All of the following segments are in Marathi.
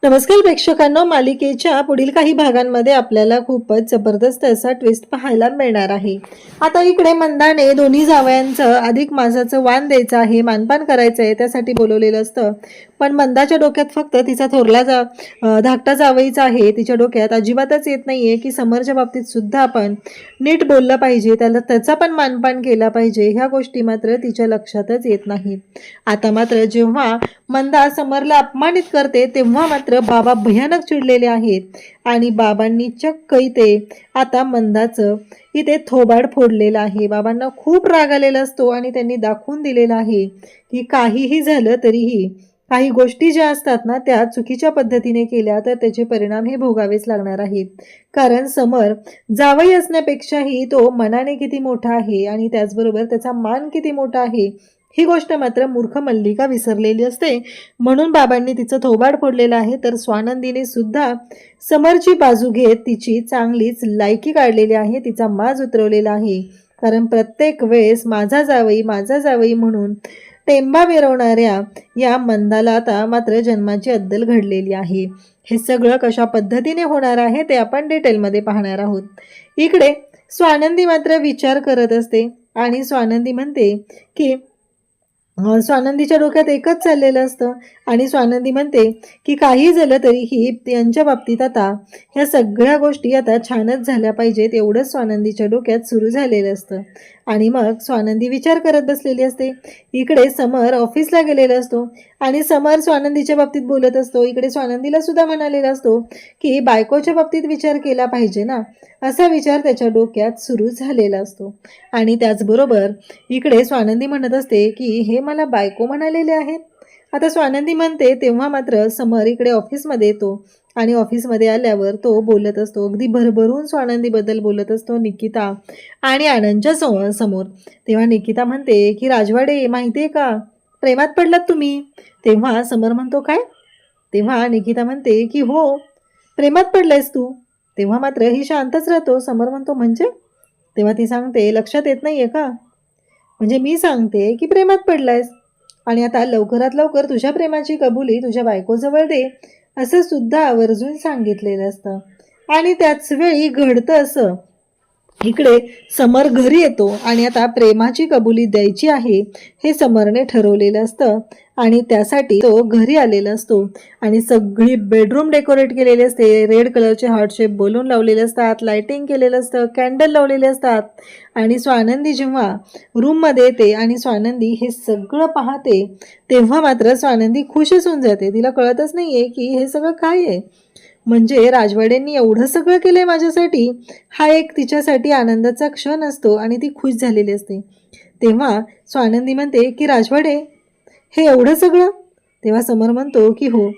नमस्कार प्रेक्षकांनो, मालिकेच्या पुढील काही भागांमध्ये आपल्याला खूपच जबरदस्त असा ट्विस्ट पाहायला मिळणार आहे. आता इकडे मंदाने दोन्ही जावयांचं अधिक मासाचं वाण द्यायचं आहे, मानपान करायचं आहे, त्यासाठी बोलवलेलं असतं. पण मंदाच्या डोक्यात फक्त तिचा थोरला धाकटा जावईचा आहे. तिच्या डोक्यात अजिबातच येत नाहीये की समोरच्या बाबतीत सुद्धा आपण नीट बोललं पाहिजे, त्याचा पण मानपान केला पाहिजे. ह्या गोष्टी मात्र तिच्या लक्षातच येत नाहीत. आता मात्र जेव्हा मंदा समरला अपमानित करते तेव्हा मात्र बाबा भयानक चिडलेले आहेत आणि बाबांनी चक्क इथे आता मंदाचं इथे थोबाड फोडलेलं आहे. बाबांना खूप राग आलेला असतो आणि त्यांनी दाखवून दिलेलं आहे की काहीही झालं तरीही काही गोष्टी ज्या असतात ना, त्या चुकीच्या पद्धतीने केल्या तर त्याचे परिणाम हे भोगावेच लागणार आहेत. कारण समर जावई असण्यापेक्षाही तो मनाने किती मोठा आहे आणि त्याचबरोबर त्याचा मान किती मोठा आहे ही गोष्ट मात्र मूर्ख मल्लिका विसरलेली असते. म्हणून बाबांनी तिचं थोबाड फोडलेलं आहे. तर स्वानंदीने सुद्धा समरची बाजू घेत तिची चांगलीच लायकी काढलेली आहे, तिचा माज उतरवलेला आहे. कारण प्रत्येक वेळेस माझा जावई म्हणून टेंबा मिरवणाऱ्या या मंदाला आता मात्र जन्माची अद्दल घडलेली आहे. हे सगळं कशा पद्धतीने होणार आहे ते आपण डिटेलमध्ये पाहणार आहोत. इकडे स्वानंदी मात्र विचार करत असते आणि स्वानंदी म्हणते की स्वानंदीच्या डोक्यात एकच चाललेलं असतं आणि स्वानंदी म्हणते की काही झालं तरीही त्यांच्या बाबतीत आता ह्या सगळ्या गोष्टी आता छानच झाल्या पाहिजेत, एवढंच स्वानंदीच्या डोक्यात सुरू झालेलं असतं. आणि मग स्वानंदी विचार करत बसलेली असते. इकडे समर ऑफिसला गेलेला असतो आणि समर स्वानंदीच्या बाबतीत बोलत असतो. इकडे स्वानंदीला सुद्धा म्हणालेला असतो की बायकोच्या बाबतीत विचार केला पाहिजे ना, असा विचार त्याच्या डोक्यात सुरू झालेला असतो. आणि त्याचबरोबर इकडे स्वानंदी म्हणत असते की हे मला बायको म्हणालेले आहेत. आता स्वानंदी म्हणते तेव्हा मात्र समर इकडे ऑफिसमध्ये येतो आणि ऑफिसमध्ये आल्यावर तो बोलत असतो, अगदी भरभरून स्वानंदीबद्दल बोलत असतो निकिता आणि आनंदच्या समोर. तेव्हा निकिता म्हणते की राजवाडे, माहिती आहे का, प्रेमात पडलात तुम्ही. तेव्हा समर म्हणतो काय. तेव्हा निकिता म्हणते की हो, प्रेमात पडलायस तू. तेव्हा मात्र ही शांतच राहतो. समर म्हणतो म्हणजे. तेव्हा ती सांगते लक्षात येत नाहीये का, म्हणजे मी सांगते की प्रेमात पडलायस आणि आता लवकरात लवकर तुझ्या प्रेमाची कबुली तुझ्या बायकोजवळ दे, असं सुद्धा आवर्जून सांगितलेलं असतं. आणि त्याच वेळी घडतं असं, इकडे समर घरी येतो आणि आता प्रेमाची कबुली द्यायची आहे हे समरने ठरवलेलं असतं आणि त्यासाठी तो घरी आलेला असतो. आणि सगळी बेडरूम डेकोरेट केलेली असते, रेड कलरचे हार्ट शेप बलून लावलेले असतात, लाइटिंग केलेलं असतं, कॅन्डल लावलेले असतात. आणि स्वानंदी जेव्हा रूममध्ये येते आणि स्वानंदी हे सगळं पाहते तेव्हा मात्र स्वानंदी खुशच होऊन जाते. तिला कळतच नाहीये की हे सगळं काय आहे. म्हणजे राजवाड्यांनी एवढं सगळं केलंय माझ्यासाठी, हा एक तिच्यासाठी आनंदाचा क्षण असतो आणि ती खुश झालेली असते. तेव्हा स्वानंदी म्हणते की राजवाडे, हे एवढं सगळं. तेव्हा समर म्हणतो की हो,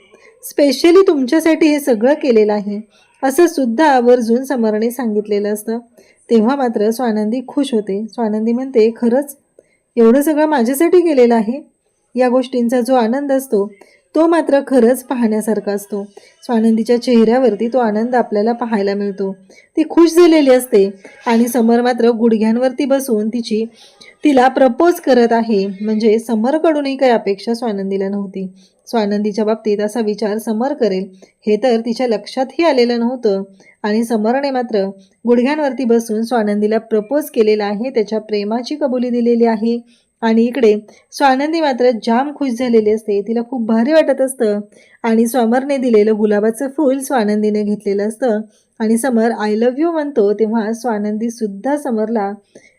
स्पेशली तुमच्यासाठी हे सगळं केलेलं आहे, असं सुद्धा आवर्जून समरने सांगितलेलं असतं. तेव्हा मात्र स्वानंदी खुश होते. स्वानंदी म्हणते खरंच एवढं सगळं माझ्यासाठी केलेलं आहे. या गोष्टींचा जो आनंद असतो तो मात्र खरंच पाहण्यासारखा असतो. स्वानंदीच्या चेहऱ्यावरती तो आनंद आपल्याला पाहायला मिळतो. ती खुश झालेली असते आणि समर मात्र गुडघ्यांवरती बसून तिला प्रपोज करत आहे. म्हणजे समरकडूनही काही अपेक्षा स्वानंदीला नव्हती. स्वानंदीच्या बाबतीत असा विचार समर करेल हे तर तिच्या लक्षातही आलेलं नव्हतं. आणि समरने मात्र गुडघ्यांवरती बसून स्वानंदीला प्रपोज केलेला आहे, त्याच्या प्रेमाची कबुली दिलेली आहे. आणि इकडे स्वानंदी मात्र जाम खुश झालेली असते. तिला खूप भारी वाटत असतं आणि समरने दिलेलं गुलाबाचं फूल स्वानंदीने घेतलेलं असतं आणि समर आय लव्ह यू म्हणतो तेव्हा स्वानंदी सुद्धा समरला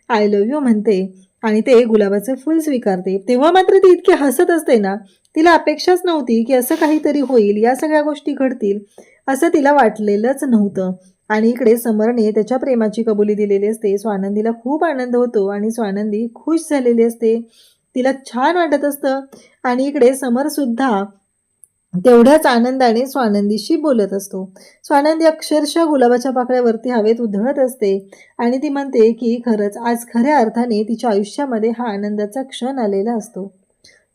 आय लव्ह यू म्हणते आणि ते गुलाबाचं फूल स्वीकारते. तेव्हा मात्र ती इतकी हसत असते ना, तिला अपेक्षाच नव्हती की असं काहीतरी होईल, या सगळ्या गोष्टी घडतील असं तिला वाटलेलंच नव्हतं. आणि इकडे समरने त्याच्या प्रेमाची कबुली दिलेली असते. स्वानंदीला खूप आनंद होतो आणि स्वानंदी खुश झालेली असते, तिला छान वाटत असतं. आणि इकडे समर सुद्धा तेवढ्याच आनंदाने स्वानंदीशी बोलत असतो. स्वानंदी अक्षरशः गुलाबाच्या पाकळ्यावरती हवेत उधळत असते आणि ती म्हणते की खरंच आज खऱ्या अर्थाने तिच्या आयुष्यामध्ये हा आनंदाचा क्षण आलेला असतो.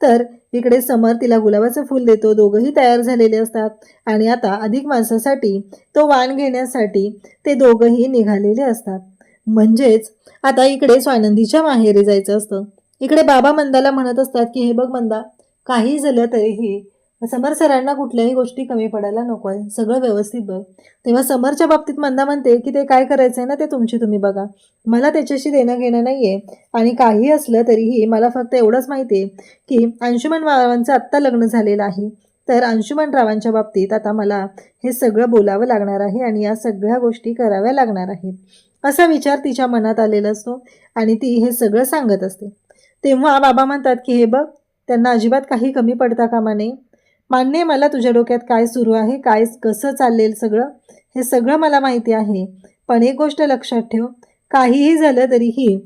तर इकडे समर तिला गुलाबाचं फूल देतो. दोघंही तयार झालेले असतात आणि आता अधिक मासासाठी तो वाण घेण्यासाठी ते दोघंही निघालेले असतात. म्हणजेच आता इकडे स्वानंदीच्या माहेरी जायचं असतं. इकडे बाबा मंदाला म्हणत असतात की हे बघ मंदा, काही झालं तरीही समर सरांना कुठल्याही गोष्टी कमी पडायला नको आहे, सगळं व्यवस्थित बघ. तेव्हा समरच्या बाबतीत मंदा म्हणते की ते काय करायचंय ना ते तुमची तुम्ही बघा, मला त्याच्याशी देणं घेणं नाहीये. आणि काही असलं तरीही मला फक्त एवढंच माहिती आहे की अंशुमन रावांचं आत्ता लग्न झालेलं आहे. तर अंशुमन रावांच्या बाबतीत आता मला हे सगळं बोलावं लागणार आहे आणि या सगळ्या गोष्टी कराव्या लागणार आहेत, असा विचार तिच्या मनात आलेला असतो आणि ती हे सगळं सांगत असते. तेव्हा बाबा म्हणतात की हे बघ, त्यांना अजिबात काही कमी पडता कामा नये. मान्य आहे मला तुझ्या डोक्यात काय सुरू आहे, काय कसं चाललेल सगळं, हे सगळं मला माहिती आहे. पण एक गोष्ट लक्षात ठेव, काहीही झालं तरीही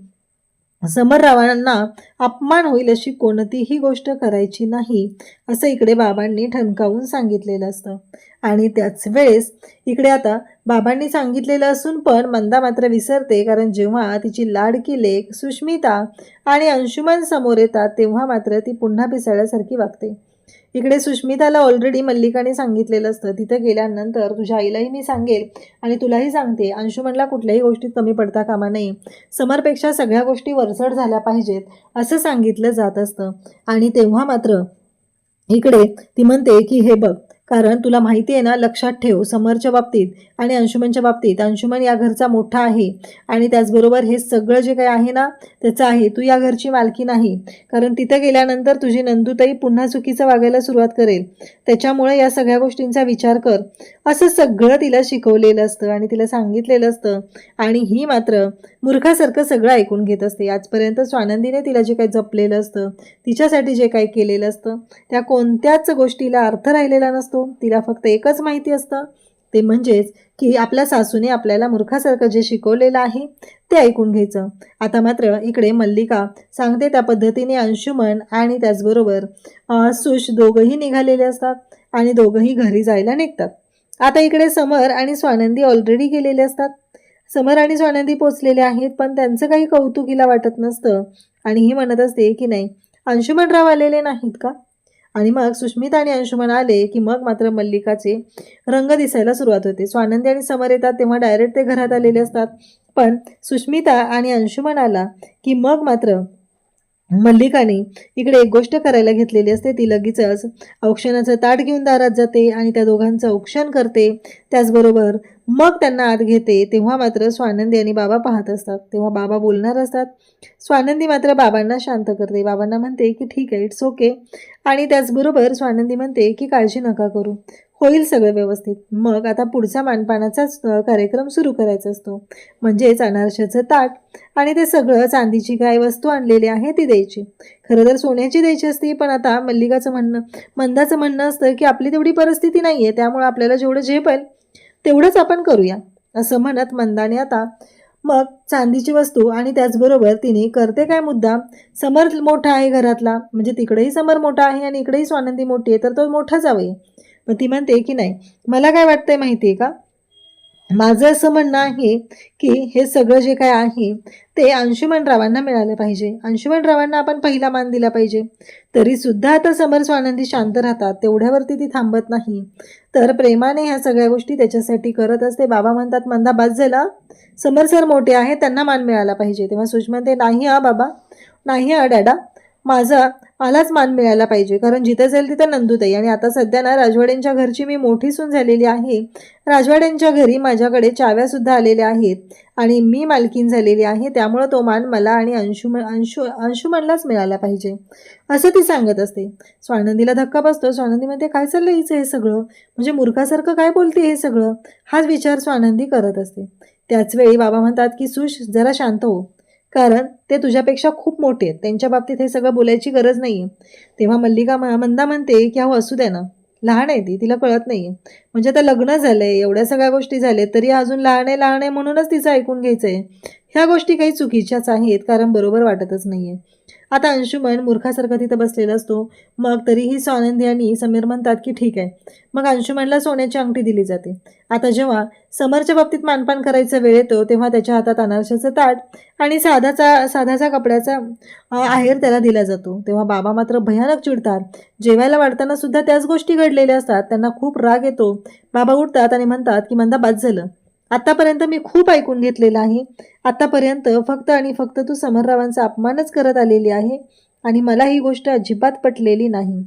समररावांना अपमान होईल अशी कोणतीही गोष्ट करायची नाही, असं इकडे बाबांनी ठणकावून सांगितलेलं असतं. आणि त्याच वेळेस इकडे आता बाबांनी सांगितलेलं असून पण मंदा मात्र विसरते, कारण जेव्हा तिची लाडकी लेक सुष्मिता आणि अंशुमन समोर येतात तेव्हा मात्र ती पुन्हा पिसाळ्यासारखी वागते. इकडे सुष्मिताला ऑलरेडी मल्लिकाने सांगितलेलं असतं, तिथं गेल्यानंतर तुझ्या आईलाही मी सांगेल आणि तुलाही सांगते, अंशुमनला कुठल्याही गोष्टीत कमी पडता कामा नये, समरपेक्षा सगळ्या गोष्टी वरचढ झाल्या पाहिजेत असं सांगितलं जात असतं. आणि तेव्हा मात्र इकडे ती म्हणते की हे बघ, कारण तुला माहिती आहे ना, लक्षात ठेव, समरच्या बाबतीत आणि अंशुमनच्या बाबतीत अंशुमन या घरचा मोठा आहे आणि त्याचबरोबर हे सगळं जे काही आहे ना त्याचं आहे, तू या घरची मालकी नाही. कारण तिथं गेल्यानंतर तुझी नंदूताई पुन्हा चुकीचं वागायला सुरुवात करेल, त्याच्यामुळे या सगळ्या गोष्टींचा विचार कर, असं सगळं तिला शिकवलेलं असतं आणि तिला सांगितलेलं असतं. आणि ही मात्र मूर्खासारखं सगळं ऐकून घेत असते. आजपर्यंत स्वानंदीने तिला जे काही जपलेलं असतं, तिच्यासाठी जे काही केलेलं असतं, त्या कोणत्याच गोष्टीला अर्थ राहिलेला नसतो. तिला फक्त एकच माहिती असतं, ते म्हणजेच की आपल्या सासूने आपल्याला मूर्खासारखं जे शिकवलेलं आहे ते ऐकून घ्यायचं. आता मात्र इकडे मल्लिका सांगते त्या पद्धतीने अंशुमन आणि त्याचबरोबर सुश दोघंही निघालेले असतात आणि दोघंही घरी जायला निघतात. आता इकडे समर आणि स्वानंदी ऑलरेडी गेलेले असतात. समर आणि स्वानंदी पोचलेले आहेत, पण त्यांचं काही कौतुकीला वाटत नसतं आणि ही म्हणत असते की नाही, अंशुमनराव आलेले नाहीत का? आणि मग सुष्मिता आणि अंशुमन आले की मग मात्र मल्लिकाचे रंग दिसायला सुरुवात होते. स्वानंदी आणि समर येतात तेव्हा डायरेक्ट ते घरात आलेले असतात, पण सुष्मिता आणि अंशुमन आला की मग मात्र मल्लिकाने इकडे एक गोष्ट करायला घेतलेली असते. ती लगेचच औक्षणाचं ताट घेऊन दारात जाते आणि त्या दोघांचं औक्षण करते, त्याचबरोबर मग त्यांना आत घेते. तेव्हा मात्र स्वानंदी आणि बाबा पाहत असतात, तेव्हा बाबा बोलणार असतात. स्वानंदी मात्र बाबांना शांत करते, बाबांना म्हणते की ठीक आहे, इट्स ओके. आणि त्याचबरोबर स्वानंदी म्हणते की काळजी नका करू, होईल सगळं व्यवस्थित. मग आता पुढचा मानपानाचाच कार्यक्रम सुरू करायचा असतो, म्हणजेच अनारशाचं ताट आणि ते सगळं चांदीची काय वस्तू आणलेली आहे ती द्यायची. खरं तर सोन्याची द्यायची असती, पण आता मंदाचं म्हणणं असतं की आपली तेवढी परिस्थिती नाही आहे, त्यामुळे आपल्याला जेवढं झेपेल तेवढंच आपण करूया, असं म्हणत मंदाने आता मग चांदीची वस्तू आणि त्याचबरोबर तिने करते काय मुद्दा, समर मोठा आहे घरातला, म्हणजे तिकडेही समर मोठा आहे आणि इकडेही स्वानंदी मोठी आहे, तर तो मोठा जावई. पण ती म्हणते की नाही, मला काय वाटतंय माहिती आहे का, माझं असं म्हणणं आहे की हे सगळं जे काय आहे ते अंशुमनरावांना मिळालं पाहिजे, अंशुमनरावांना आपण पहिला मान दिला पाहिजे. तरीसुद्धा आता समर स्वानंदी शांत राहतात, तेवढ्यावरती ती थांबत नाही, तर प्रेमाने ह्या सगळ्या गोष्टी त्याच्यासाठी करत असते. बाबा म्हणतात मंदा बास झाला, समर सर मोठे आहेत, त्यांना मान मिळाला पाहिजे. तेव्हा सुषमा म्हणते नाही हा बाबा, नाही हा डॅडा, मलाच मान मिळायला पाहिजे, कारण जिथं जाईल तिथं नंदूताई. आणि आता सध्या ना राजवाड्यांच्या घरची मी मोठी सून झालेली आहे, राजवाड्यांच्या घरी माझ्याकडे चाव्यासुद्धा आलेल्या आहेत आणि मी मालकीन झालेली आहे, त्यामुळं तो मान मला आणि अंशुमनलाच मिळाला पाहिजे, असं ती सांगत असते. स्वानंदीला धक्का बसतो. स्वानंदी म्हणते काय चाललं हिचं हे सगळं, म्हणजे मूर्खासारखं काय बोलते हे सगळं, हाच विचार स्वानंदी करत असते. त्याचवेळी बाबा म्हणतात की सुश जरा शांत हो, कारण ते तुझ्यापेक्षा खूप मोठे आहेत, त्यांच्या बाबतीत हे सगळं बोलायची गरज नाही आहे. तेव्हा मंदा म्हणते की अहो असू द्या ना, लहान आहे ती, तिला कळत नाही आहे, म्हणजे आता लग्न झालं आहे, एवढ्या सगळ्या गोष्टी झाल्या तरी अजून लहान आहे म्हणूनच तिचं ऐकून घ्यायचं आहे. ह्या गोष्टी काही चुकीच्याच आहेत, कारण बरोबर वाटतच नाही आहे. आता अंशुमन मूर्खासारखा तिथं बसलेला असतो, मग तरीही स्वानंदी आणि समीर म्हणतात की ठीक आहे. मग अंशुमनला सोन्याची अंगठी दिली जाते. आता जेव्हा समरच्या बाबतीत मानपान करायचा वेळ येतो तेव्हा त्याच्या हातात अनारशाचं ताट आणि साधाचा कपड्याचा आहेर त्याला दिला जातो. तेव्हा बाबा मात्र भयानक चिडतात. जेवायला वाढताना सुद्धा त्याच गोष्टी घडलेल्या असतात, त्यांना खूप राग येतो. बाबा उठतात आणि म्हणतात की मंदा बाद झालं, आतापर्यंत मी खूप ऐकून घेतलेलं आहे, आतापर्यंत फक्त आणि फक्त तू समररावांचा अपमानच करत आलेली आहे आणि मला ही गोष्ट अजिबात पटलेली नाही.